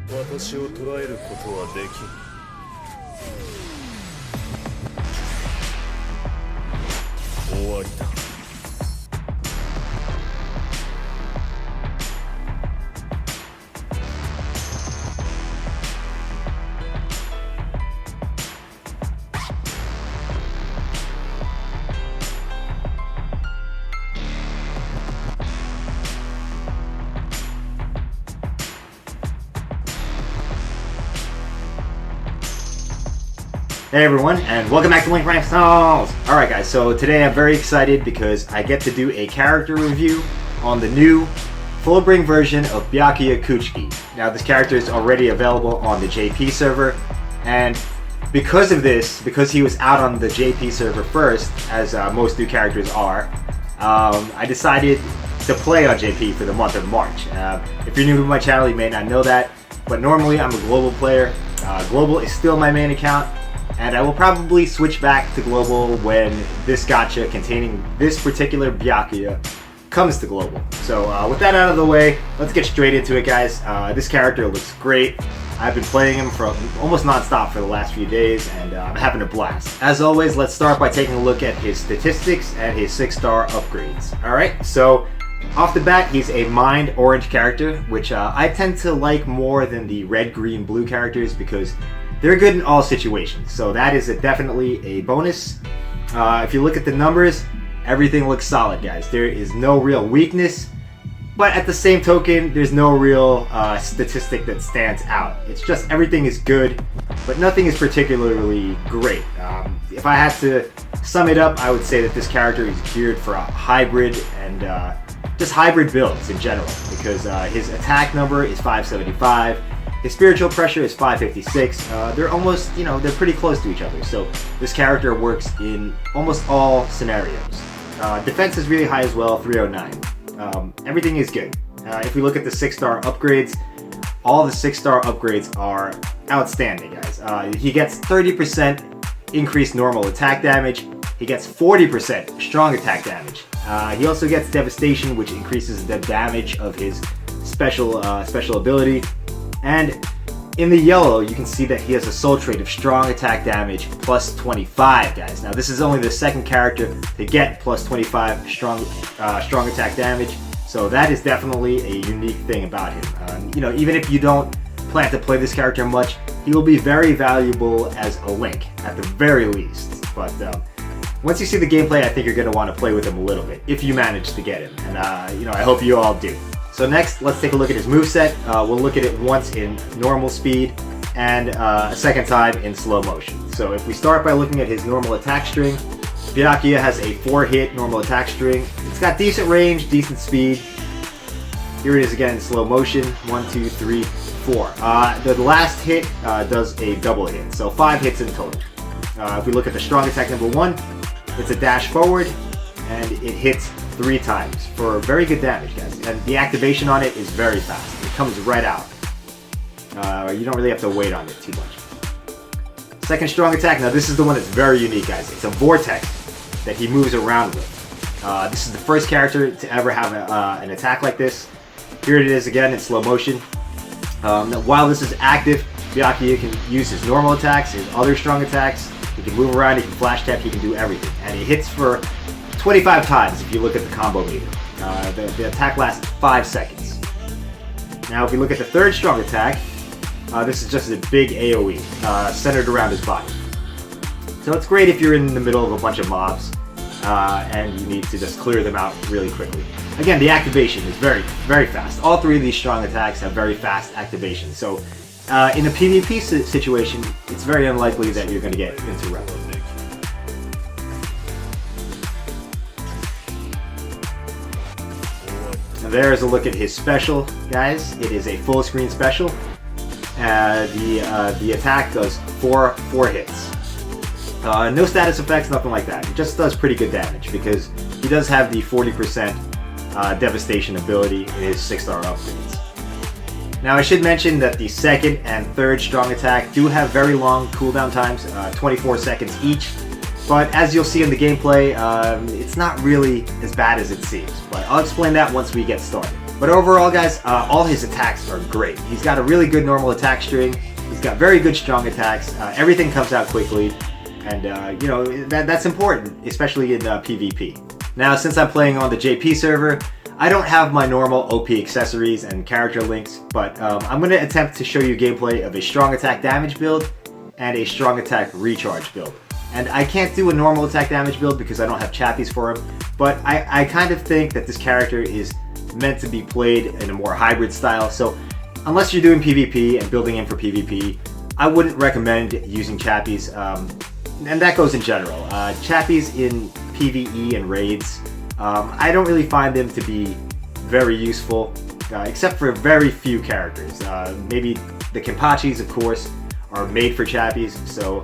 私を捕らえることはできん。終わりだ。Hey everyone, and welcome back to Bleach Brave Souls! Alright guys, so today I'm very excited because I get to do a character review on the new Fullbring version of BYAKUYA. Now this character is already available on the JP server, and because of this, because he was out on the JP server first, as most new characters are, I decided to play on JP for the month of March. If you're new to my channel, you may not know that, but normally I'm a global player. Global is still my main account, and I will probably switch back to global when this gacha containing this particular BYAKUYA comes to global. So with that out of the way, let's get straight into it, guys. This character looks great. I've been playing him for almost non-stop for the last few days, and I'm having a blast. As always, let's start by taking a look at his statistics and his 6-star upgrades. Alright, so off the bat, he's a Mind Orange character, which I tend to like more than the Red, Green, Blue characters because they're good in all situations. So that is definitely a bonus. If you look at the numbers, everything looks solid, guys. There is no real weakness, but at the same token, there's no real statistic that stands out. It's just everything is good, but nothing is particularly great. If I had to sum it up, I would say that this character is geared for a hybrid and just hybrid builds in general, because his attack number is 575, his spiritual pressure is 556. They're almost, they're pretty close to each other, so this character works in almost all scenarios. Defense is really high as well, 309. Everything is good. If we look at the 6-star upgrades, all the 6-star upgrades are outstanding, guys. He gets 30% increased normal attack damage. He gets 40% strong attack damage. He also gets devastation, which increases the damage of his special ability. And in the yellow, you can see that he has a soul trait of strong attack damage plus 25, guys. Now this is only the second character to get plus 25 strong attack damage, so that is definitely a unique thing about him. Even if you don't plan to play this character much, he will be very valuable as a link at the very least. But once you see the gameplay, I think you're going to want to play with him a little bit if you manage to get him, and I hope you all do. So next, let's take a look at his moveset. We'll look at it once in normal speed and a second time in slow motion. So if we start by looking at his normal attack string, BYAKUYA has a 4-hit normal attack string. It's got decent range, decent speed. Here it is again in slow motion, 1, 2, 3, 4. The last hit does a double hit, so 5 hits in total. If we look at the strong attack number 1, it's a dash forward, and it hits 3 times for very good damage, guys. And the activation on it is very fast. It comes right out. You don't really have to wait on it too much. Second strong attack. Now this is the one that's very unique, guys. It's a vortex that he moves around with. This is the first character to ever have an attack like this. Here it is again in slow motion. Now, while this is active, BYAKUYA can use his normal attacks, his other strong attacks. He can move around, he can flash tap, he can do everything. And he hits for 25 times if you look at the combo meter. The attack lasts 5 seconds. Now if you look at the third strong attack, this is just a big AoE centered around his body. So it's great if you're in the middle of a bunch of mobs and you need to just clear them out really quickly. Again, the activation is very, very fast. All 3 of these strong attacks have very fast activation. So in a PvP situation, it's very unlikely that you're going to get into rep. There's a look at his special, guys. It is a full screen special. The attack does 4 hits. No status effects, nothing like that. It just does pretty good damage because he does have the 40% devastation ability in his 6-star upgrades. Now I should mention that the second and third strong attack do have very long cooldown times, 24 seconds each. But as you'll see in the gameplay, it's not really as bad as it seems. But I'll explain that once we get started. But overall, guys, all his attacks are great. He's got a really good normal attack string. He's got very good strong attacks. Everything comes out quickly. And, you know, that's important, especially in PvP. Now, since I'm playing on the JP server, I don't have my normal OP accessories and character links, but I'm going to attempt to show you gameplay of a strong attack damage build and a strong attack recharge build. And I can't do a normal attack damage build because I don't have chappies for him, but I kind of think that this character is meant to be played in a more hybrid style, so unless you're doing PvP and building him for PvP, I wouldn't recommend using chappies, and that goes in general. Chappies in PvE and raids, I don't really find them to be very useful, except for very few characters. Maybe the Kenpachis, of course, are made for chappies, so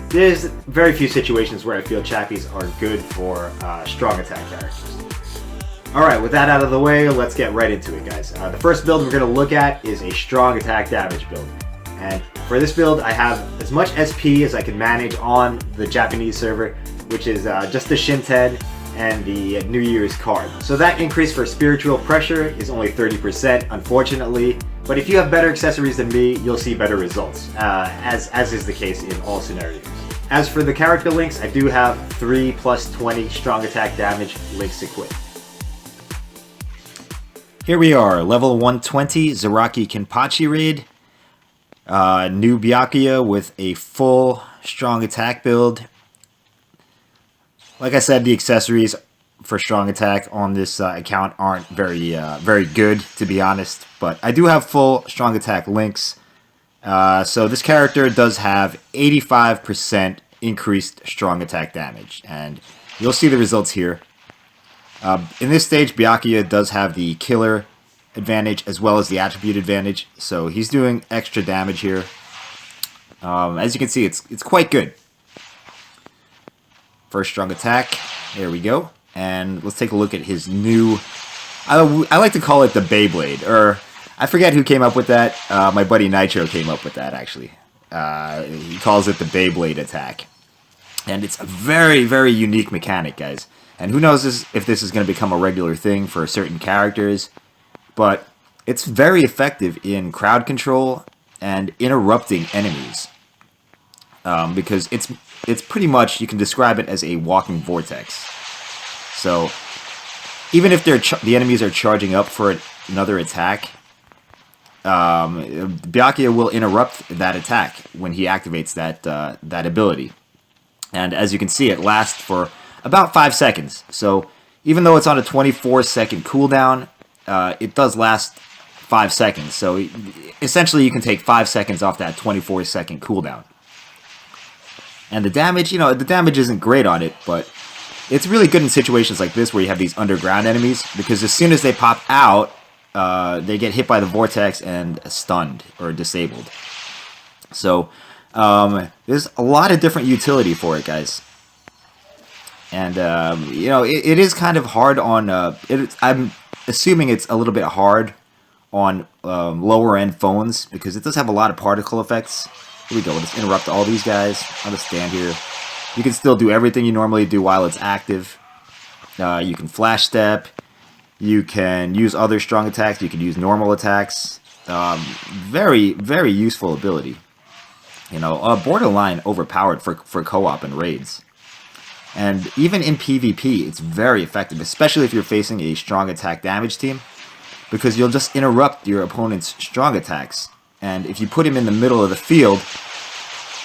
there's very few situations where I feel chappies are good for strong attack characters. Alright, with that out of the way, let's get right into it, guys. The first build we're going to look at is a strong attack damage build. And for this build, I have as much SP as I can manage on the Japanese server, which is just the Shinten and the New Year's card. So that increase for spiritual pressure is only 30%, unfortunately. But if you have better accessories than me, you'll see better results, as is the case in all scenarios. As for the character links, I do have 3 plus 20 strong attack damage links equipped. Here we are, level 120 Zaraki Kenpachi raid. New BYAKUYA with a full strong attack build. Like I said, the accessories for strong attack on this account aren't very good, to be honest. But I do have full strong attack links. So this character does have 85% increased strong attack damage. And you'll see the results here. In this stage, BYAKUYA does have the killer advantage as well as the attribute advantage, so he's doing extra damage here. As you can see, it's quite good. First strong attack, there we go. And let's take a look at his new, I like to call it the Beyblade, or I forget who came up with that. My buddy Nitro came up with that, actually. He calls it the Beyblade attack. And it's a very unique mechanic, guys. And who knows if this is going to become a regular thing for certain characters. But it's very effective in crowd control and interrupting enemies. Because it's pretty much, you can describe it as a walking vortex. So even if the enemies are charging up for another attack, BYAKUYA will interrupt that attack when he activates that ability. And as you can see, it lasts for about 5 seconds. So even though it's on a 24-second cooldown, it does last 5 seconds. So essentially you can take 5 seconds off that 24-second cooldown. And the damage, you know, the damage isn't great on it, but it's really good in situations like this where you have these underground enemies, because as soon as they pop out, they get hit by the vortex and stunned or disabled. So there's a lot of different utility for it, guys. And, you know, it is kind of hard on, I'm assuming it's a little bit hard on lower end phones, because it does have a lot of particle effects. Here we go, we'll just interrupt all these guys. I'll just stand here. You can still do everything you normally do while it's active. You can flash step. You can use other strong attacks. You can use normal attacks. Very useful ability. You know, borderline overpowered for co-op and raids. And even in PvP, it's very effective, especially if you're facing a strong attack damage team, because you'll just interrupt your opponent's strong attacks. And if you put him in the middle of the field,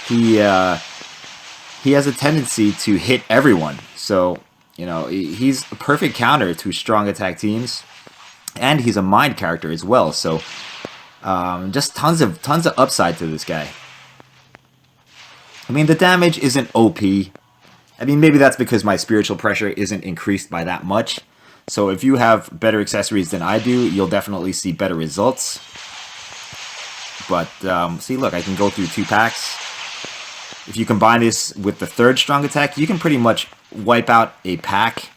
he has a tendency to hit everyone. So, you know, he's a perfect counter to strong attack teams, and he's a mind character as well. So, just tons of upside to this guy. I mean, the damage isn't OP. I mean, maybe that's because my spiritual pressure isn't increased by that much. So if you have better accessories than I do, you'll definitely see better results. But, see, look, I can go through 2 packs. If you combine this with the 3rd strong attack, you can pretty much wipe out a pack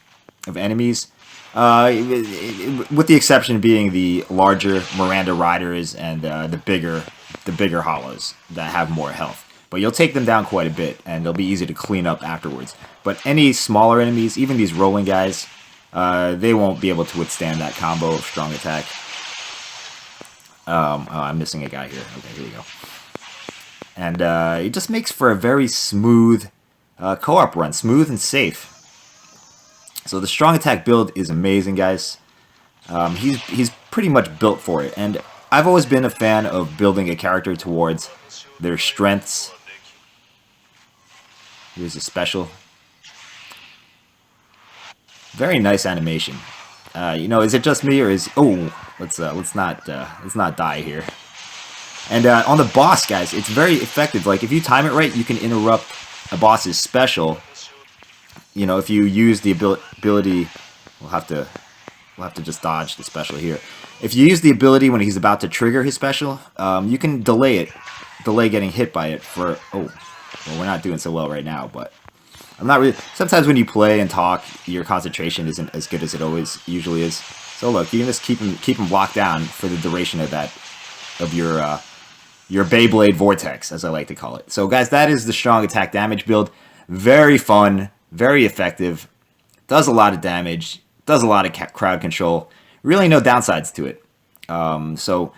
of enemies. With the exception being the larger Miranda Riders and the bigger hollows that have more health. But you'll take them down quite a bit, and they'll be easy to clean up afterwards. But any smaller enemies, even these rolling guys, they won't be able to withstand that combo of strong attack. Oh, I'm missing a guy here. Okay, here we go. And it just makes for a very smooth co-op run, smooth and safe. So the strong attack build is amazing, guys. He's pretty much built for it, and I've always been a fan of building a character towards their strengths. Here's a special. Very nice animation. You know, is it just me, or is let's not die here. And on the boss, guys, it's very effective. Like if you time it right, you can interrupt a boss's special. You know, if you use the ability, we'll have to just dodge the special here. If you use the ability when he's about to trigger his special, you can delay getting hit by it for. Oh, well, we're not doing so well right now, but I'm not really. Sometimes when you play and talk, your concentration isn't as good as it usually is. So look, you can just keep him locked down for the duration of your Beyblade Vortex, as I like to call it. So guys, that is the strong attack damage build. Very fun, very effective, does a lot of damage, does a lot of crowd control. Really no downsides to it. So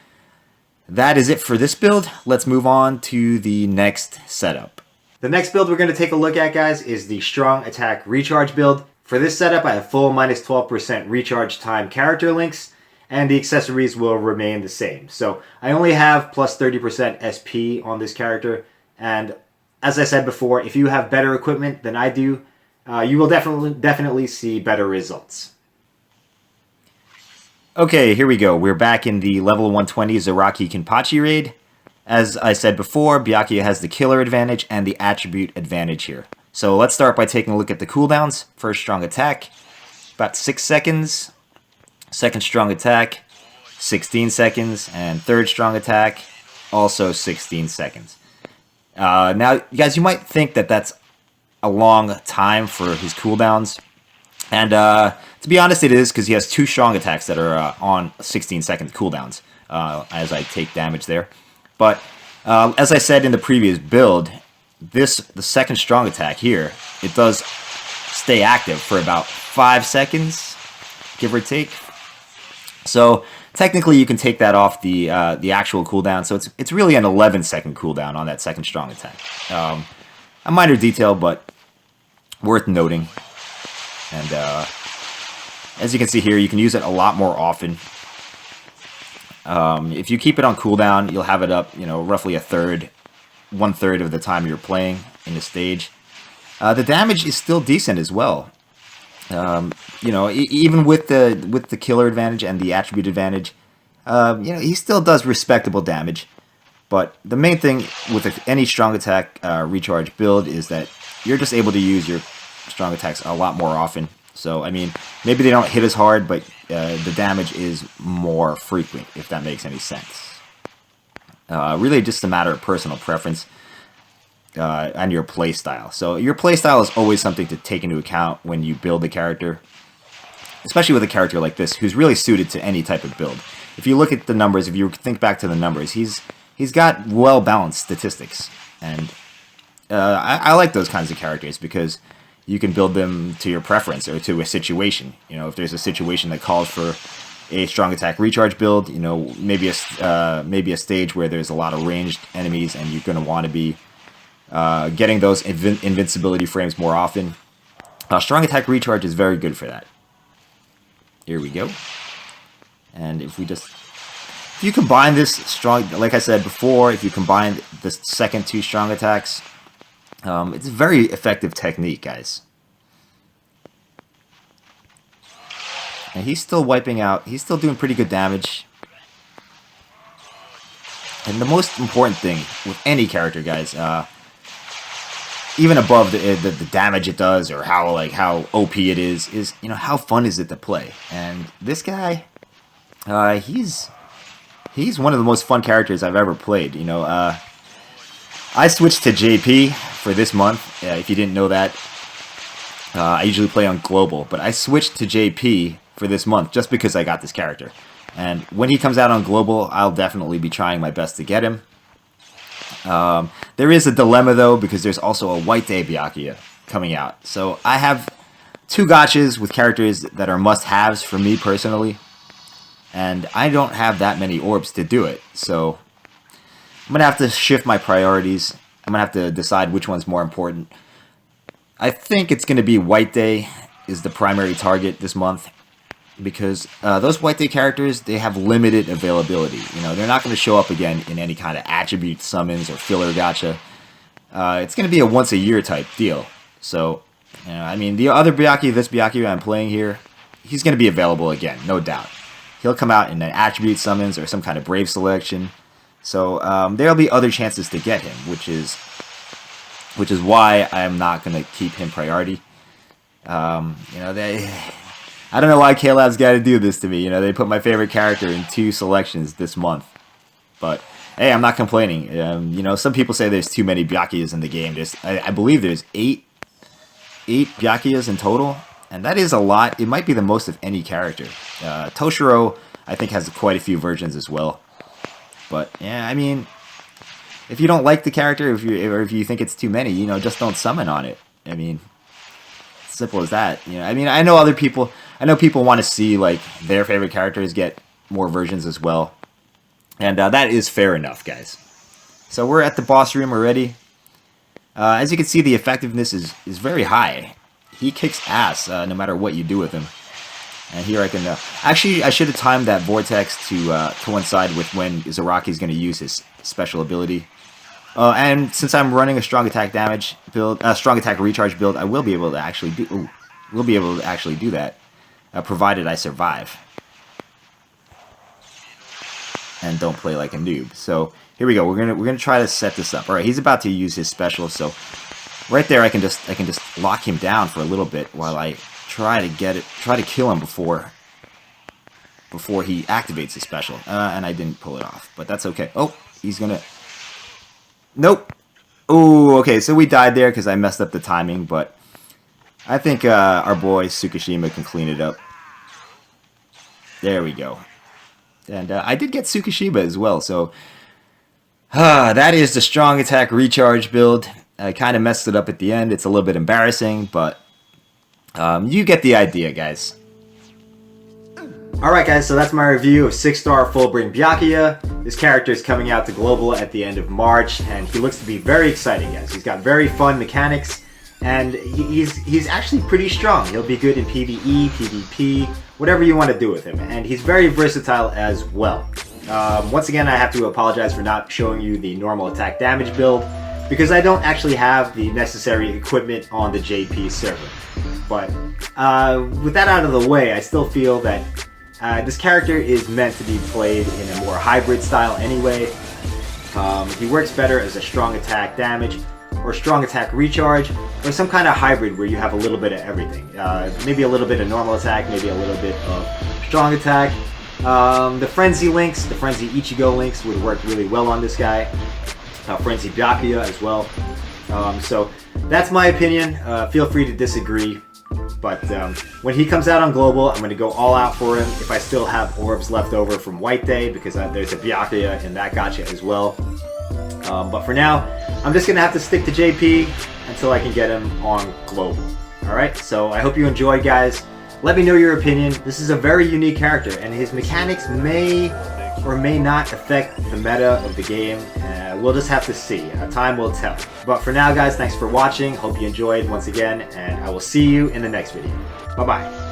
that is it for this build. Let's move on to the next setup. The next build we're going to take a look at, guys, is the strong attack recharge build. For this setup, I have full minus 12% recharge time character links, and the accessories will remain the same. So I only have plus 30% SP on this character, and as I said before, if you have better equipment than I do, you will definitely see better results. Okay, here we go. We're back in the level 120 Zaraki Kenpachi raid. As I said before, Byakuya has the killer advantage and the attribute advantage here. So let's start by taking a look at the cooldowns. First strong attack, about 6 seconds. Second strong attack, 16 seconds. And third strong attack, also 16 seconds. Now, guys, you might think that that's a long time for his cooldowns. And to be honest, it is, because he has 2 strong attacks that are on 16-second cooldowns as I take damage there. But as I said in the previous build, the second strong attack here, it does stay active for about 5 seconds, give or take. So technically you can take that off the actual cooldown, so it's really an 11-second cooldown on that second strong attack. A minor detail, but worth noting. And as you can see here, you can use it a lot more often. If you keep it on cooldown, you'll have it up, you know, roughly 1/3 of the time you're playing in the stage. The damage is still decent as well. You know, even with the killer advantage and the attribute advantage, you know, he still does respectable damage. But the main thing with any strong attack recharge build is that you're just able to use your strong attacks a lot more often. So, I mean, maybe they don't hit as hard, but the damage is more frequent, if that makes any sense. Really just a matter of personal preference and your playstyle. So your playstyle is always something to take into account when you build a character, especially with a character like this, who's really suited to any type of build. If you look at the numbers, if you think back to the numbers, he's got well-balanced statistics. And I like those kinds of characters because you can build them to your preference or to a situation. You know, if there's a situation that calls for a strong attack recharge build, you know, maybe a stage where there's a lot of ranged enemies and you're going to want to be getting those invincibility frames more often. Strong attack recharge is very good for that. Here we go. And if you combine this strong, like I said before, if you combine the second 2 strong attacks, it's a very effective technique, guys. And he's still wiping out. He's still doing pretty good damage. And the most important thing with any character, guys, even above the damage it does or how OP it is you know, how fun is it to play? And this guy, he's one of the most fun characters I've ever played. You know, I switched to JP for this month. If you didn't know that, I usually play on Global, but I switched to JP for this month just because I got this character. And when he comes out on Global, I'll definitely be trying my best to get him. There is a dilemma though, because there's also a White Day Byakuya coming out. So I have 2 gachas with characters that are must-haves for me personally, and I don't have that many orbs to do it, so I'm gonna have to shift my priorities. I'm gonna have to decide which one's more important. I think it's gonna be White Day is the primary target this month, because those White Day characters, they have limited availability. You know, they're not going to show up again in any kind of attribute summons or filler gacha. It's going to be a once a year type deal. So, you know, I mean, the other Byakuya, this Byakuya I'm playing here, he's going to be available again, no doubt. He'll come out in an attribute summons or some kind of Brave selection. So there'll be other chances to get him, which is why I'm not going to keep him priority. You know, I don't know why K-Lab's got to do this to me. You know, they put my favorite character in 2 selections this month. But, hey, I'm not complaining. You know, some people say there's too many Byakuyas in the game. I believe there's 8 Byakuyas in total. And that is a lot. It might be the most of any character. Toshiro, I think, has quite a few versions as well. But, yeah, I mean, if you don't like the character, or if you think it's too many, you know, just don't summon on it. I mean, simple as that. You know, I mean, I know people want to see like their favorite characters get more versions as well, and that is fair enough, guys. So we're at the boss room already. As you can see, the effectiveness is very high. He kicks ass no matter what you do with him. And here I can actually I should have timed that vortex to coincide with when Zaraki's going to use his special ability. And since I'm running a strong attack damage build, strong attack recharge build, I will be able to actually do that, provided I survive and don't play like a noob. So here we go. We're gonna try to set this up. All right, he's about to use his special, so right there I can just lock him down for a little bit while I try to kill him before he activates his special. And I didn't pull it off, but that's okay. Oh, he's gonna. Nope. Oh, okay, so we died there because I messed up the timing, but I think our boy Tsukishima can clean it up. There we go. And I did get Tsukishima as well, so that is the strong attack recharge build. I kind of messed it up at the end. It's a little bit embarrassing, but you get the idea, guys. Alright guys, so that's my review of 6-star Fullbring BYAKUYA. This character is coming out to Global at the end of March, and he looks to be very exciting, guys. He's got very fun mechanics, and he's actually pretty strong. He'll be good in PvE, PvP, whatever you want to do with him, and he's very versatile as well. Once again, I have to apologize for not showing you the normal attack damage build, because I don't actually have the necessary equipment on the JP server. But with that out of the way, I still feel that this character is meant to be played in a more hybrid style anyway. He works better as a strong attack damage, or strong attack recharge, or some kind of hybrid where you have a little bit of everything. Maybe a little bit of normal attack, maybe a little bit of strong attack. The Frenzy links, the Frenzy Ichigo links would work really well on this guy. Frenzy BYAKUYA as well. So that's my opinion. Feel free to disagree. But when he comes out on Global, I'm going to go all out for him if I still have orbs left over from White Day, because there's a BYAKUYA in that gacha as well. But for now, I'm just going to have to stick to JP until I can get him on Global. Alright, so I hope you enjoyed, guys. Let me know your opinion. This is a very unique character, and his mechanics may or may not affect the meta of the game. We'll just have to see. Time will tell. But for now, guys, thanks for watching. Hope you enjoyed once again, and I will see you in the next video. Bye-bye.